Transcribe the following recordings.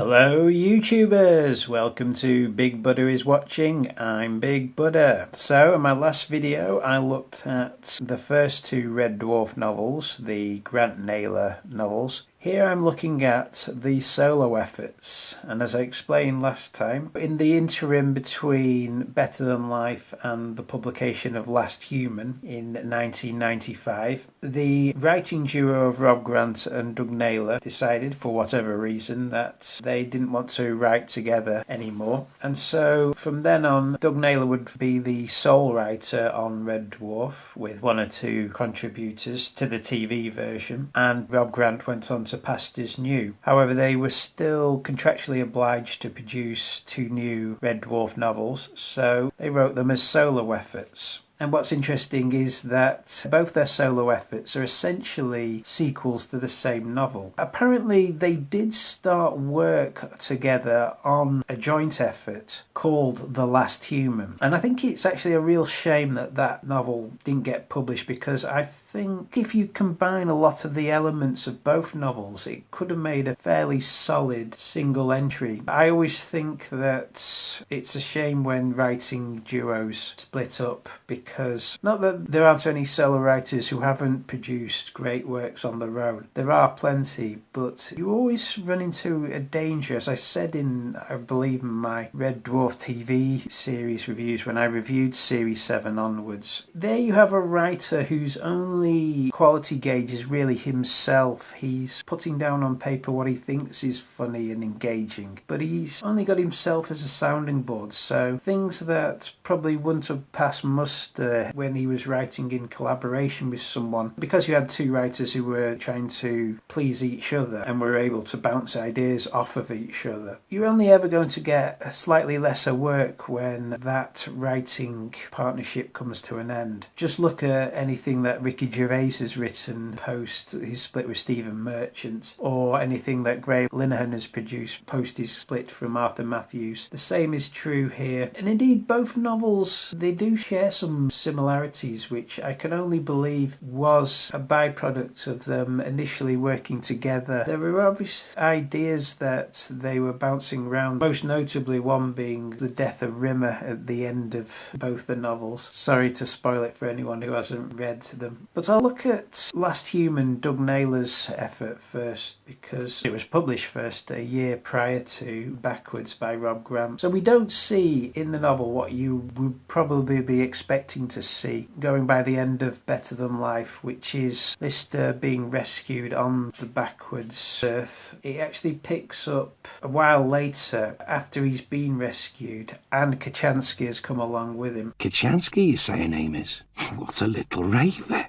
Hello YouTubers, welcome to Big Buddha is Watching. I'm Big Buddha. So in my last video I looked at the first two Red Dwarf novels, the Grant Naylor novels. Here I'm looking at the solo efforts, and as I explained last time, in the interim between Better Than Life and the publication of Last Human in 1995, the writing duo of Rob Grant and Doug Naylor decided, for whatever reason, that they didn't want to write together anymore. And so from then on, Doug Naylor would be the sole writer on Red Dwarf, with one or two contributors to the TV version, and Rob Grant went on to Pastures New. However, they were still contractually obliged to produce two new Red Dwarf novels, so they wrote them as solo efforts. And what's interesting is that both their solo efforts are essentially sequels to the same novel. Apparently, they did start work together on a joint effort called The Last Human. And I think it's actually a real shame that that novel didn't get published, because I think if you combine a lot of the elements of both novels, it could have made a fairly solid single entry. I always think that it's a shame when writing duos split up, because not that there aren't any solo writers who haven't produced great works on their own. There are plenty, but you always run into a danger, as I said in, I believe, my Red Dwarf TV series reviews when I reviewed Series 7 onwards. There you have a writer whose only quality gauge is really himself. He's putting down on paper what he thinks is funny and engaging, but he's only got himself as a sounding board, so things that probably wouldn't have passed muster when he was writing in collaboration with someone, because you had two writers who were trying to please each other and were able to bounce ideas off of each other. You're only ever going to get a slightly lesser work when that writing partnership comes to an end. Just look at anything that Ricky Gervais has written post his split with Stephen Merchant, or anything that Graham Linehan has produced post his split from Arthur Matthews. The same is true here, and indeed both novels, they do share some similarities, which I can only believe was a byproduct of them initially working together. There were obvious ideas that they were bouncing around, most notably one being the death of Rimmer at the end of both the novels. Sorry to spoil it for anyone who hasn't read them. But I'll look at Last Human, Doug Naylor's effort first, because it was published first a year prior to Backwards by Rob Grant. So we don't see in the novel what you would probably be expecting to see, going by the end of Better Than Life, which is Mr. being rescued on the Backwards Earth. It actually picks up a while later, after he's been rescued, and Kochanski has come along with him. Kochanski, you say her name is? What a little raver.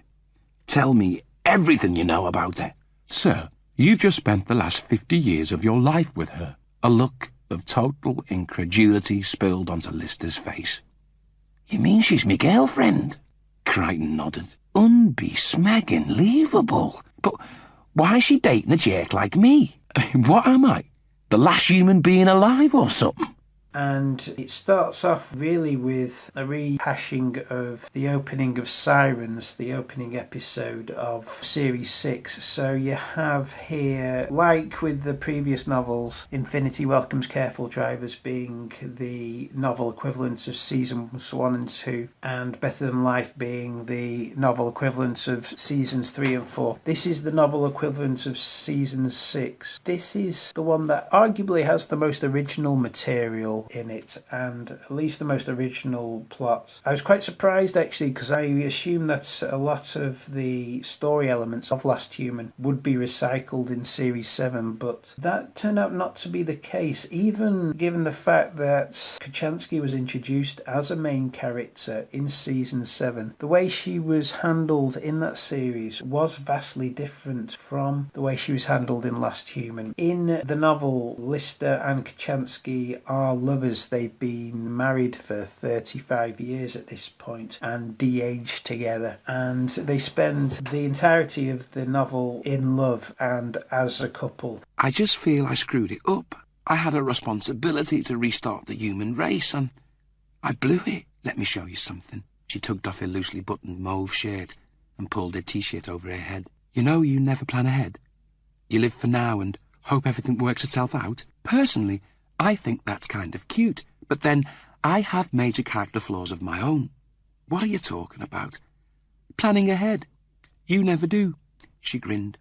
Tell me everything you know about her. Sir, you've just spent the last 50 years of your life with her. A look of total incredulity spilled onto Lister's face. You mean she's me girlfriend? Crichton nodded. Unbesmegging-leavable. But why is she dating a jerk like me? What am I? The last human being alive or something? And it starts off really with a rehashing of the opening of Sirens, the opening episode of Series 6. So you have here, like with the previous novels, Infinity Welcomes Careful Drivers being the novel equivalent of Seasons 1 and 2, and Better Than Life being the novel equivalent of Seasons 3 and 4. This is the novel equivalent of Season 6. This is the one that arguably has the most original material in it, and at least the most original plot. I was quite surprised actually, because I assumed that a lot of the story elements of Last Human would be recycled in Series 7, but that turned out not to be the case, even given the fact that Kochanski was introduced as a main character in Season 7. The way she was handled in that series was vastly different from the way she was handled in Last Human. In the novel, Lister and Kochanski are lovers. They've been married for 35 years at this point and de-aged together, and they spend the entirety of the novel in love and as a couple. I just feel I screwed it up. I had a responsibility to restart the human race, and I blew it. Let me show you something. She tugged off her loosely buttoned mauve shirt and pulled her t-shirt over her head. You know, you never plan ahead. You live for now and Hope everything works itself out. Personally, I think that's kind of cute. But then, I have major character flaws of my own. What are you talking about? Planning ahead. You never do. She grinned.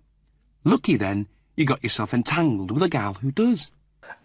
Lucky then, you got yourself entangled with a gal who does.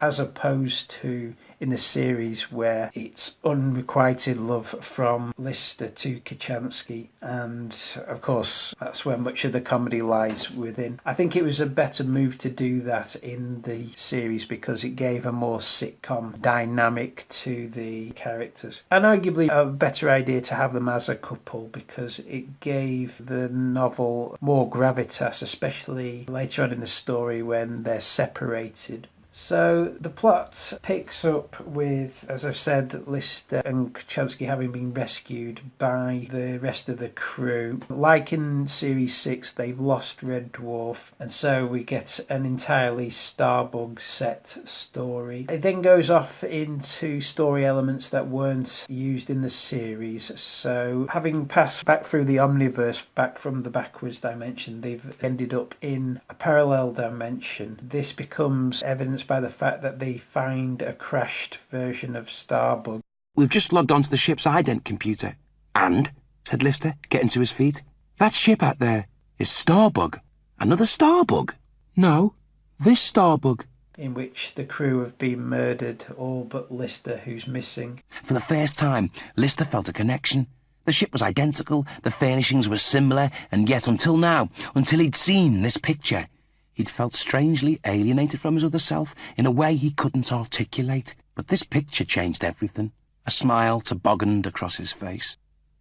As opposed to in the series where it's unrequited love from Lister to Kochanski, and of course that's where much of the comedy lies within. I think it was a better move to do that in the series because it gave a more sitcom dynamic to the characters, and arguably a better idea to have them as a couple because it gave the novel more gravitas, especially later on in the story when they're separated. So the plot picks up with, as I've said, Lister and Kochanski having been rescued by the rest of the crew. Like in Series 6, they've lost Red Dwarf, and so we get an entirely Starbug set story. It then goes off into story elements that weren't used in the series. So having passed back through the Omniverse, back from the backwards dimension, they've ended up in a parallel dimension. This becomes evidence by the fact that they find a crashed version of Starbug. We've just logged onto the ship's ident computer. And, said Lister, getting to his feet, that ship out there is Starbug. Another Starbug? No, this Starbug. In which the crew have been murdered, all but Lister, who's missing. For the first time, Lister felt a connection. The ship was identical, the furnishings were similar, and yet until now, until he'd seen this picture, he'd felt strangely alienated from his other self in a way he couldn't articulate. But this picture changed everything. A smile tobogganed across his face.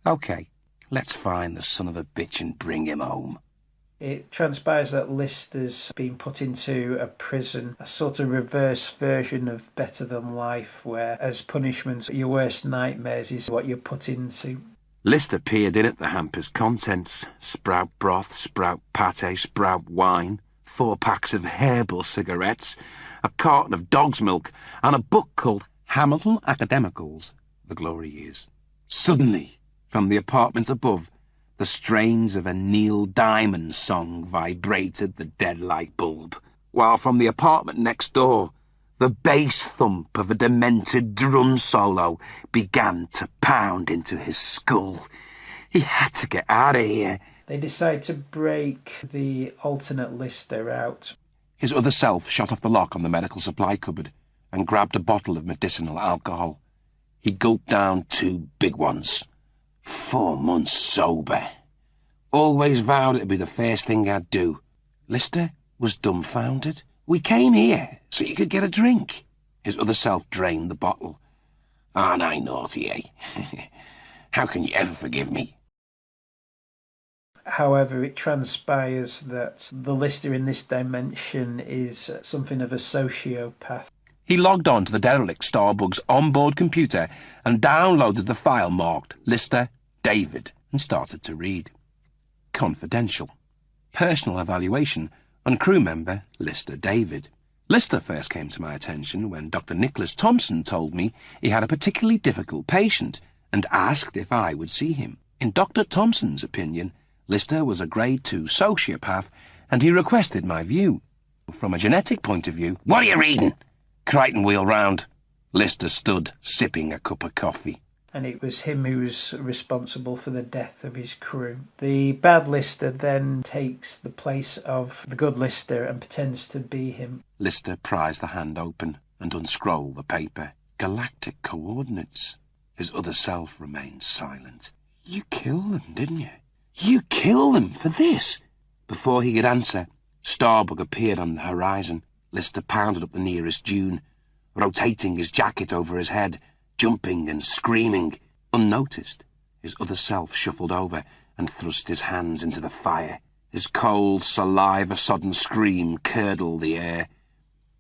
OK, let's find the son of a bitch and bring him home. It transpires that Lister's been put into a prison, a sort of reverse version of Better Than Life, where as punishment, your worst nightmares is what you're put into. Lister peered in at the hamper's contents. Sprout broth, sprout pate, sprout wine, 4 packs of herbal cigarettes, a carton of dog's milk, and a book called Hamilton Academicals, The Glory Years. Suddenly, from the apartment above, the strains of a Neil Diamond song vibrated the dead light bulb, while from the apartment next door, the bass thump of a demented drum solo began to pound into his skull. He had to get out of here. They decide to break the alternate Lister out. His other self shot off the lock on the medical supply cupboard and grabbed a bottle of medicinal alcohol. He gulped down 2 big ones. 4 months sober. Always vowed it'd be the first thing I'd do. Lister was dumbfounded. We came here so you could get a drink. His other self drained the bottle. Aren't I naughty, eh? How can you ever forgive me? However, it transpires that the Lister in this dimension is something of a sociopath. He logged on to the derelict Starbug's onboard computer and downloaded the file marked Lister David and started to read. Confidential. Personal evaluation on crew member Lister David. Lister first came to my attention when Dr. Nicholas Thompson told me he had a particularly difficult patient and asked if I would see him. In Dr. Thompson's opinion, Lister was a grade 2 sociopath, and he requested my view. From a genetic point of view, what are you reading? Crichton wheeled round. Lister stood, sipping a cup of coffee. And it was him who was responsible for the death of his crew. The bad Lister then takes the place of the good Lister and pretends to be him. Lister prized the hand open and unscrolled the paper. Galactic coordinates. His other self remained silent. You killed them, didn't you? You killed them for this? Before he could answer, Starbug appeared on the horizon. Lister pounded up the nearest dune, rotating his jacket over his head, jumping and screaming. Unnoticed, his other self shuffled over and thrust his hands into the fire. His cold, saliva-sodden scream curdled the air.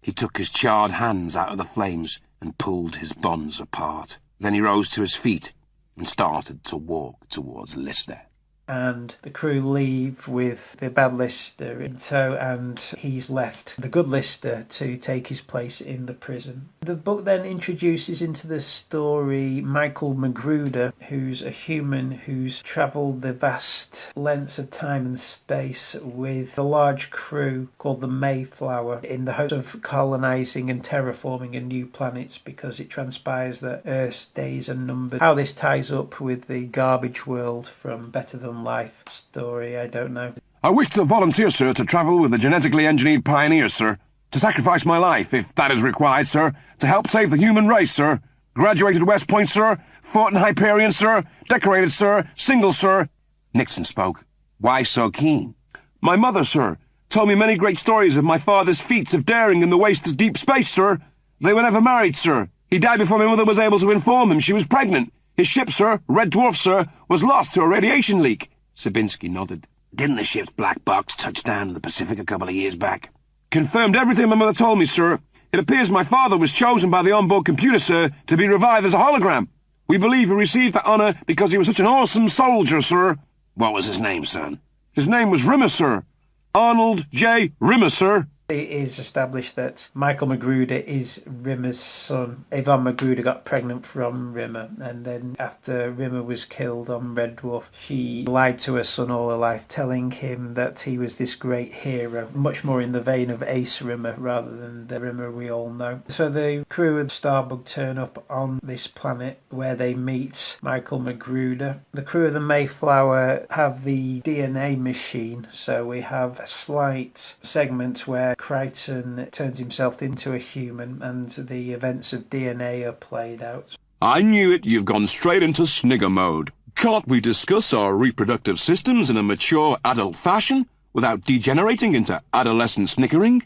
He took his charred hands out of the flames and pulled his bonds apart. Then he rose to his feet and started to walk towards Lister. and the crew leave with the bad Lister in tow, and he's left the good Lister to take his place in the prison. The book then introduces into the story Michael Magruder, who's a human who's travelled the vast lengths of time and space with a large crew called the Mayflower in the hopes of colonising and terraforming a new planet, because it transpires that Earth's days are numbered. How this ties up with the garbage world from Better Than Life story, I don't know. I wish to volunteer, sir, to travel with the genetically engineered pioneers, sir. To sacrifice my life, if that is required, sir. To help save the human race, sir. Graduated West Point, sir. Fought in Hyperion, sir. Decorated, sir. Single, sir. Nixon spoke. Why so keen? My mother, sir, told me many great stories of my father's feats of daring in the wastes of deep space, sir. They were never married, sir. He died before my mother was able to inform him she was pregnant. His ship, sir, Red Dwarf, sir, was lost to a radiation leak. Sabinski nodded. Didn't the ship's black box touch down in the Pacific a couple of years back? Confirmed everything my mother told me, sir. It appears my father was chosen by the onboard computer, sir, to be revived as a hologram. We believe he received that honour because he was such an awesome soldier, sir. What was his name, son? His name was Rimmer, sir. Arnold J. Rimmer, sir. It is established that Michael Magruder is Rimmer's son. Yvonne Magruder got pregnant from Rimmer, and then after Rimmer was killed on Red Dwarf, she lied to her son all her life, telling him that he was this great hero, much more in the vein of Ace Rimmer rather than the Rimmer we all know. So the crew of Starbug turn up on this planet where they meet Michael Magruder. The crew of the Mayflower have the DNA machine, so we have a slight segment where Crichton turns himself into a human and the events of DNA are played out. I knew it. You've gone straight into snigger mode. Can't we discuss our reproductive systems in a mature adult fashion without degenerating into adolescent snickering?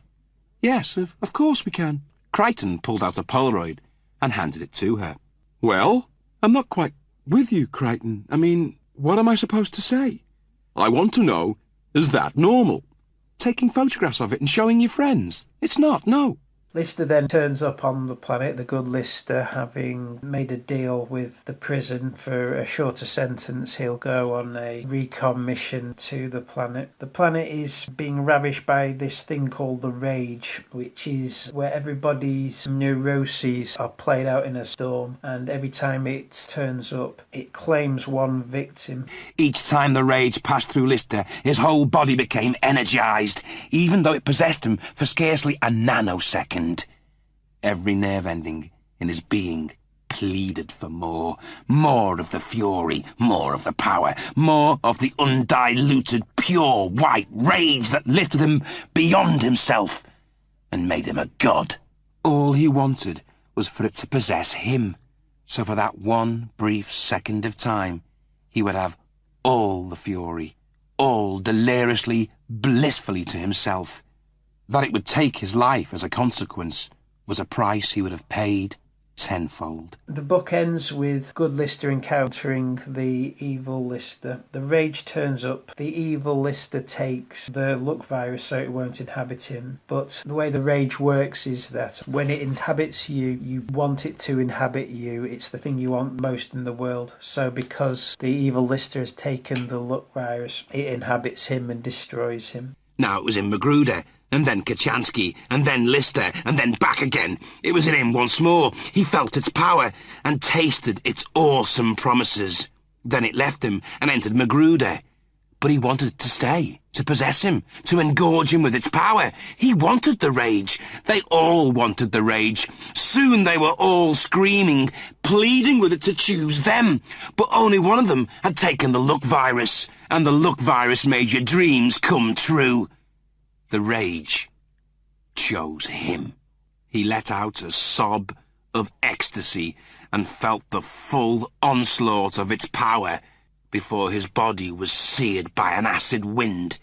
Yes, of course we can. Crichton pulled out a Polaroid and handed it to her. Well, I'm not quite with you, Crichton. I mean, what am I supposed to say? I want to know, is that normal? Taking photographs of it and showing your friends. It's not, no. Lister then turns up on the planet, the good Lister, having made a deal with the prison for a shorter sentence. He'll go on a recon mission to the planet. The planet is being ravished by this thing called the Rage, which is where everybody's neuroses are played out in a storm, and every time it turns up, it claims one victim. Each time the Rage passed through Lister, his whole body became energised, even though it possessed him for scarcely a nanosecond. Every nerve ending in his being pleaded for more. More of the fury, more of the power, more of the undiluted, pure white rage that lifted him beyond himself and made him a god. All he wanted was for it to possess him, so for that one brief second of time he would have all the fury, all deliriously, blissfully to himself. That it would take his life as a consequence was a price he would have paid tenfold. The book ends with good Lister encountering the evil Lister. The Rage turns up. The evil Lister takes the luck virus so it won't inhabit him. But the way the Rage works is that when it inhabits you, you want it to inhabit you. It's the thing you want most in the world. So because the evil Lister has taken the luck virus, it inhabits him and destroys him. Now it was in Magruder, and then Kachansky, and then Lister, and then back again. It was in him once more. He felt its power, and tasted its awesome promises. Then it left him, and entered Magruder. But he wanted it to stay, to possess him, to engorge him with its power. He wanted the Rage. They all wanted the Rage. Soon they were all screaming, pleading with it to choose them. But only one of them had taken the luck virus, and the luck virus made your dreams come true. The Rage chose him. He let out a sob of ecstasy and felt the full onslaught of its power before his body was seared by an acid wind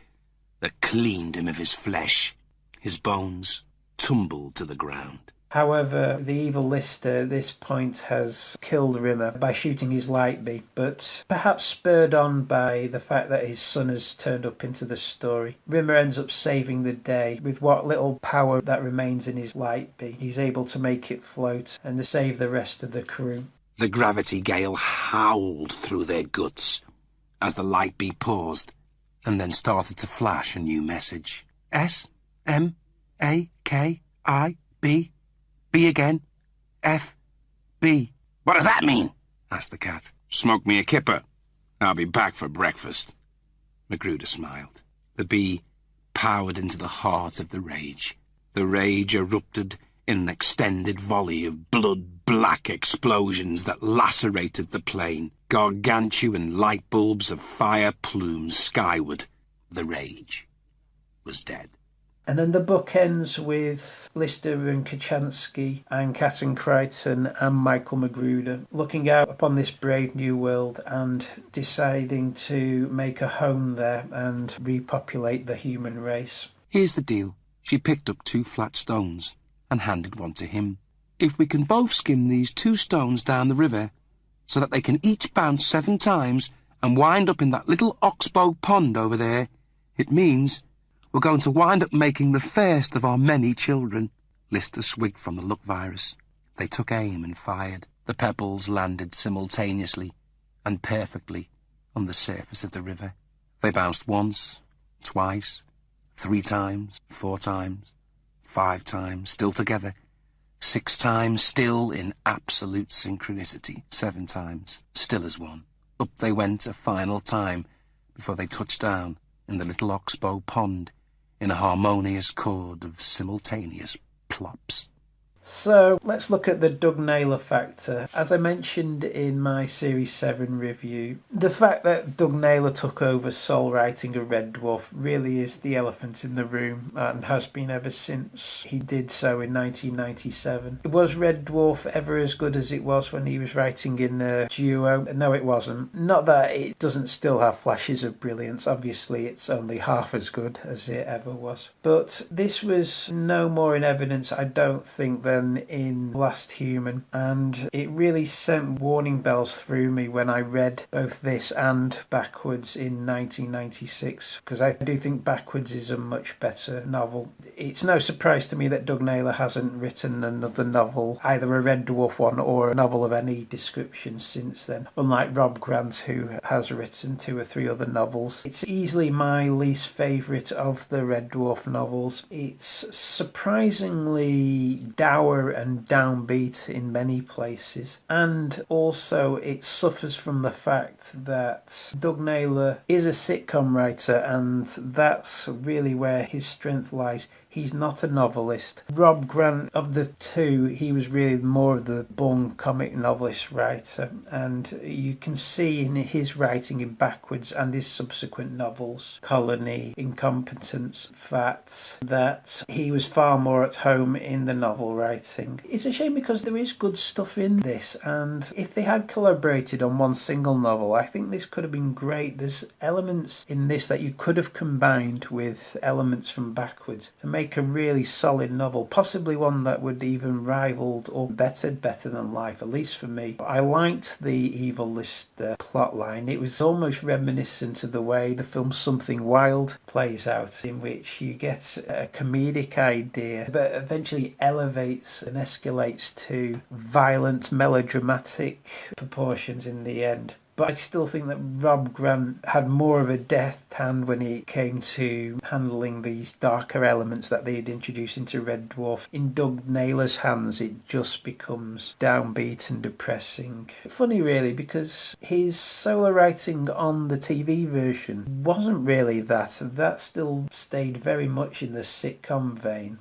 that cleaned him of his flesh. His bones tumbled to the ground. However, the evil Lister at this point has killed Rimmer by shooting his light beam, but perhaps spurred on by the fact that his son has turned up into the story. Rimmer ends up saving the day with what little power that remains in his light beam. He's able to make it float and to save the rest of the crew. The gravity gale howled through their guts. as the light bee paused and then started to flash a new message. S-M-A-K-I-B. B again. F-B. What does that mean? Asked the cat. Smoke me a kipper. I'll be back for breakfast. Magruder smiled. The bee powered into the heart of the rage. The rage erupted in an extended volley of blood-black explosions that lacerated the plain. Gargantuan light bulbs of fire plumed skyward. The rage was dead. And then the book ends with Lister and Kachansky and Captain Crichton and Michael Magruder looking out upon this brave new world and deciding to make a home there and repopulate the human race. Here's the deal. She picked up 2 flat stones and handed one to him. If we can both skim these 2 stones down the river so that they can each bounce 7 times and wind up in that little oxbow pond over there, it means we're going to wind up making the first of our many children. Lister swigged from the luck virus. They took aim and fired. The pebbles landed simultaneously and perfectly on the surface of the river. They bounced once, twice, 3 times, 4 times, 5 times, still together. 6 times, still in absolute synchronicity. 7 times, still as one. Up they went a final time before they touched down in the little oxbow pond in a harmonious chord of simultaneous plops. So let's look at the Doug Naylor factor. As I mentioned in my Series 7 review, the fact that Doug Naylor took over sole writing of Red Dwarf really is the elephant in the room and has been ever since he did so in 1997. Was Red Dwarf ever as good as it was when he was writing in a duo? No, it wasn't. Not that it doesn't still have flashes of brilliance. Obviously, it's only half as good as it ever was. But this was no more in evidence, I don't think, than in Last Human, and it really sent warning bells through me when I read both this and Backwards in 1996, because I do think Backwards is a much better novel. It's no surprise to me that Doug Naylor hasn't written another novel, either a Red Dwarf one or a novel of any description since then, unlike Rob Grant, who has written 2 or 3 other novels. It's easily my least favourite of the Red Dwarf novels. It's surprisingly dour and downbeat in many places, and also it suffers from the fact that Doug Naylor is a sitcom writer, and that's really where his strength lies. He's not a novelist. Rob Grant, of the 2, he was really more of the born comic novelist writer, and you can see in his writing in Backwards and his subsequent novels, Colony, Incompetence, Fat, that he was far more at home in the novel writing. It's a shame because there is good stuff in this, and if they had collaborated on one single novel, I think this could have been great. There's elements in this that you could have combined with elements from Backwards to make a really solid novel, possibly one that would even rival or better Than Life, at least for me. I liked the Evil Lister plotline. It was almost reminiscent of the way the film Something Wild plays out, in which you get a comedic idea but eventually elevates and escalates to violent melodramatic proportions in the end. But I still think that Rob Grant had more of a deft hand when it came to handling these darker elements that they'd introduced into Red Dwarf. In Doug Naylor's hands, it just becomes downbeat and depressing. Funny, really, because his solo writing on the TV version wasn't really that. That still stayed very much in the sitcom vein.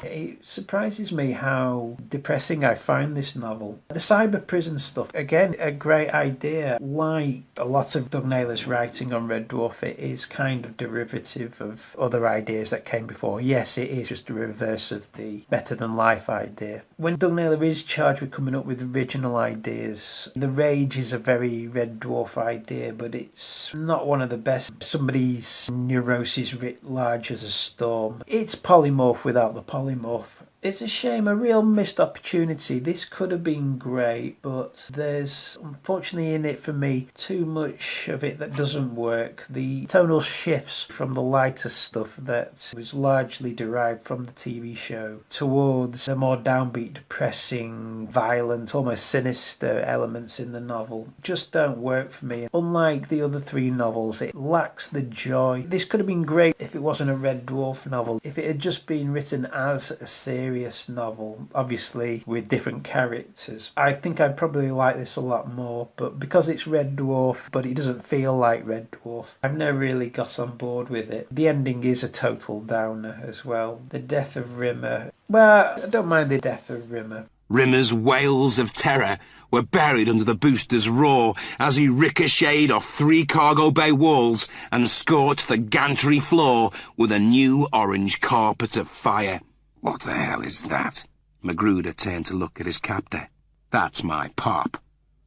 It surprises me how depressing I find this novel. The cyber prison stuff, again, a great idea. Like a lot of Doug Naylor's writing on Red Dwarf, it is kind of derivative of other ideas that came before. Yes, it is just the reverse of the Better Than Life idea. When Doug Naylor is charged with coming up with original ideas, the rage is a very Red Dwarf idea, but it's not one of the best. Somebody's neurosis writ large as a storm. It's polymorph without the polymorph. It's a shame, a real missed opportunity. This could have been great, but there's unfortunately in it for me too much of it that doesn't work. The tonal shifts from the lighter stuff that was largely derived from the TV show towards the more downbeat, depressing, violent, almost sinister elements in the novel just don't work for me. Unlike the other three novels, it lacks the joy. This could have been great if it wasn't a Red Dwarf novel. If it had just been written as a serious novel, obviously with different characters, I think I'd probably like this a lot more. But because it's Red Dwarf, but it doesn't feel like Red Dwarf, I've never really got on board with it. The ending is a total downer as well. The death of Rimmer. Well, I don't mind the death of Rimmer. Rimmer's wails of terror were buried under the booster's roar as he ricocheted off 3 cargo bay walls and scorched the gantry floor with a new orange carpet of fire. What the hell is that? Magruder turned to look at his captor. That's my pop.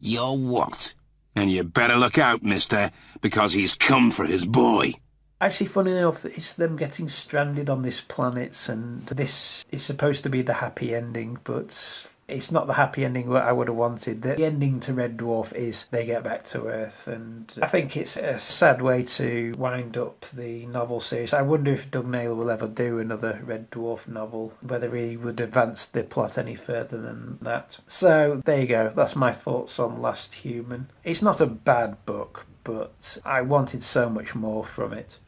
You're what? And you better look out, mister, because he's come for his boy. Actually, funny enough, it's them getting stranded on this planet, and this is supposed to be the happy ending, but it's not the happy ending that I would have wanted. The ending to Red Dwarf is they get back to Earth, and I think it's a sad way to wind up the novel series. I wonder if Doug Naylor will ever do another Red Dwarf novel, whether he would advance the plot any further than that. So, there you go. That's my thoughts on Last Human. It's not a bad book, but I wanted so much more from it.